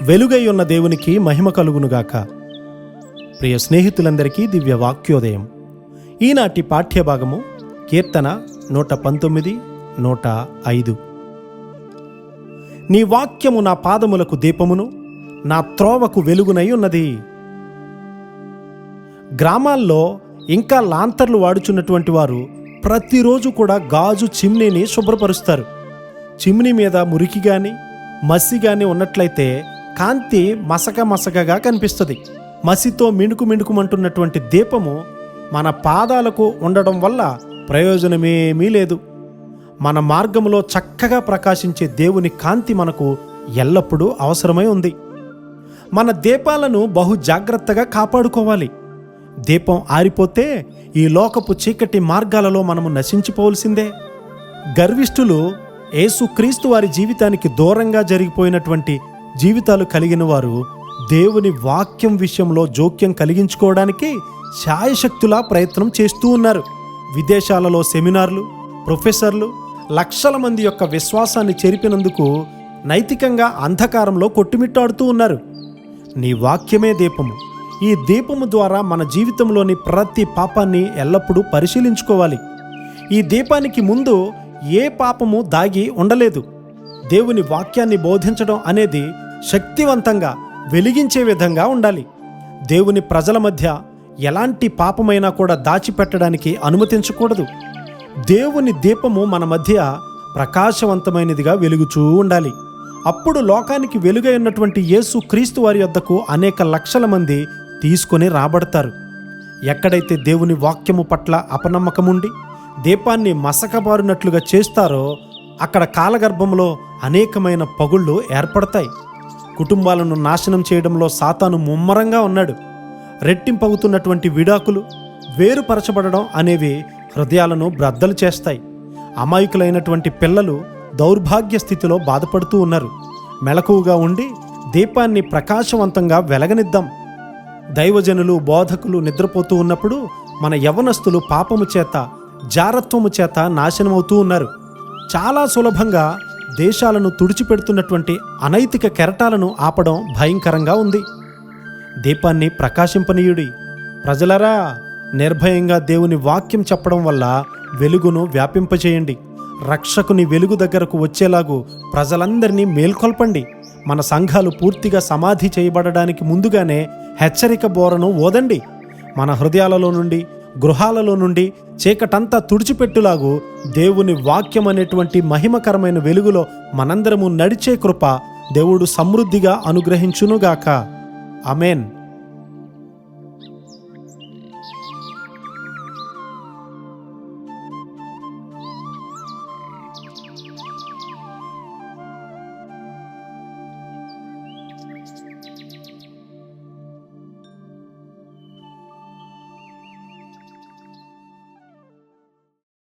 వెలుగై ఉన్న దేవునికి మహిమ కలుగునుగాక. ప్రియ స్నేహితులందరికీ దివ్య వాక్యోదయం. ఈనాటి పాఠ్యభాగము కీర్తన 119, 105. నీ వాక్యము నా పాదములకు దీపమును, నా త్రోవకు వెలుగునై ఉన్నది. గ్రామాల్లో ఇంకా లాంతర్లు వాడుచున్నటువంటి వారు ప్రతిరోజు కూడా గాజు చిమ్నీని శుభ్రపరుస్తారు. చిమ్నీ మీద మురికి కానీ మసి కానీ ఉన్నట్లయితే కాంతి మసకగా కనిపిస్తుంది. మసితో మిణుకుమంటున్నటువంటి దీపము మన పాదాలకు ఉండడం వల్ల ప్రయోజనమేమీ లేదు. మన మార్గంలో చక్కగా ప్రకాశించే దేవుని కాంతి మనకు ఎల్లప్పుడూ అవసరమై ఉంది. మన దీపాలను బహు జాగ్రత్తగా కాపాడుకోవాలి. దీపం ఆరిపోతే ఈ లోకపు చీకటి మార్గాలలో మనము నశించిపోవలసిందే. గర్విష్ఠులు యేసుక్రీస్తు వారి జీవితానికి దూరంగా జరిగిపోయినటువంటి జీవితాలు కలిగిన వారు దేవుని వాక్యం విషయంలో జోక్యం కలిగించుకోవడానికి శాయశక్తులా ప్రయత్నం చేస్తూ ఉన్నారు. విదేశాలలో సెమినార్లు, ప్రొఫెసర్లు లక్షల మంది యొక్క విశ్వాసాన్ని చెరిపినందుకు నైతికంగా అంధకారంలో కొట్టుమిట్టాడుతూ ఉన్నారు. నీ వాక్యమే దీపము. ఈ దీపము ద్వారా మన జీవితంలోని ప్రతి పాపాన్ని ఎల్లప్పుడూ పరిశీలించుకోవాలి. ఈ దీపానికి ముందు ఏ పాపము దాగి ఉండలేదు. దేవుని వాక్యాన్ని బోధించడం అనేది శక్తివంతంగా వెలిగించే విధంగా ఉండాలి. దేవుని ప్రజల మధ్య ఎలాంటి పాపమైనా కూడా దాచిపెట్టడానికి అనుమతించకూడదు. దేవుని దీపము మన మధ్య ప్రకాశవంతమైనదిగా వెలుగుచూ ఉండాలి. అప్పుడు లోకానికి వెలుగై ఉన్నటువంటి యేసు క్రీస్తు వారి యొద్దకు అనేక లక్షల మంది తీసుకొని రాబడతారు. ఎక్కడైతే దేవుని వాక్యము పట్ల అపనమ్మకముండి దీపాన్ని మసకబారునట్లుగా చేస్తారో అక్కడ కాలగర్భంలో అనేకమైన పగుళ్ళు ఏర్పడతాయి. కుటుంబాలను నాశనం చేయడంలో సాతాను ముమ్మరంగా ఉన్నాడు. రెట్టింపవుతున్నటువంటి విడాకులు, వేరుపరచబడడం అనేవి హృదయాలను బ్రద్దలు చేస్తాయి. అమాయకులైనటువంటి పిల్లలు దౌర్భాగ్య స్థితిలో బాధపడుతూ ఉన్నారు. మెలకువగా ఉండి దీపాన్ని ప్రకాశవంతంగా వెలగనిద్దాం. దైవజనులు, బోధకులు నిద్రపోతూ ఉన్నప్పుడు మన యవ్వనస్తులు పాపము చేత, జారత్వము చేత నాశనమవుతూ ఉన్నారు. చాలా సులభంగా దేశాలను తుడిచిపెడుతున్నటువంటి అనైతిక కెరటాలను ఆపడం భయంకరంగా ఉంది. దీపాన్ని ప్రకాశింపనీయుడి. ప్రజలరా, నిర్భయంగా దేవుని వాక్యం చెప్పడం వల్ల వెలుగును వ్యాపింపచేయండి. రక్షకుని వెలుగు దగ్గరకు వచ్చేలాగూ ప్రజలందరినీ మేల్కొల్పండి. మన సంఘాలు పూర్తిగా సమాధి చేయబడడానికి ముందుగానే హెచ్చరిక బోరను ఓదండి. మన హృదయాలలో నుండి, గృహాలలో నుండి చీకటంతా తుడిచిపెట్టులాగు దేవుని వాక్యం అనేటువంటి మహిమకరమైన వెలుగులో మనందరము నడిచే కృప దేవుడు సమృద్ధిగా అనుగ్రహించునుగాక. ఆమేన్.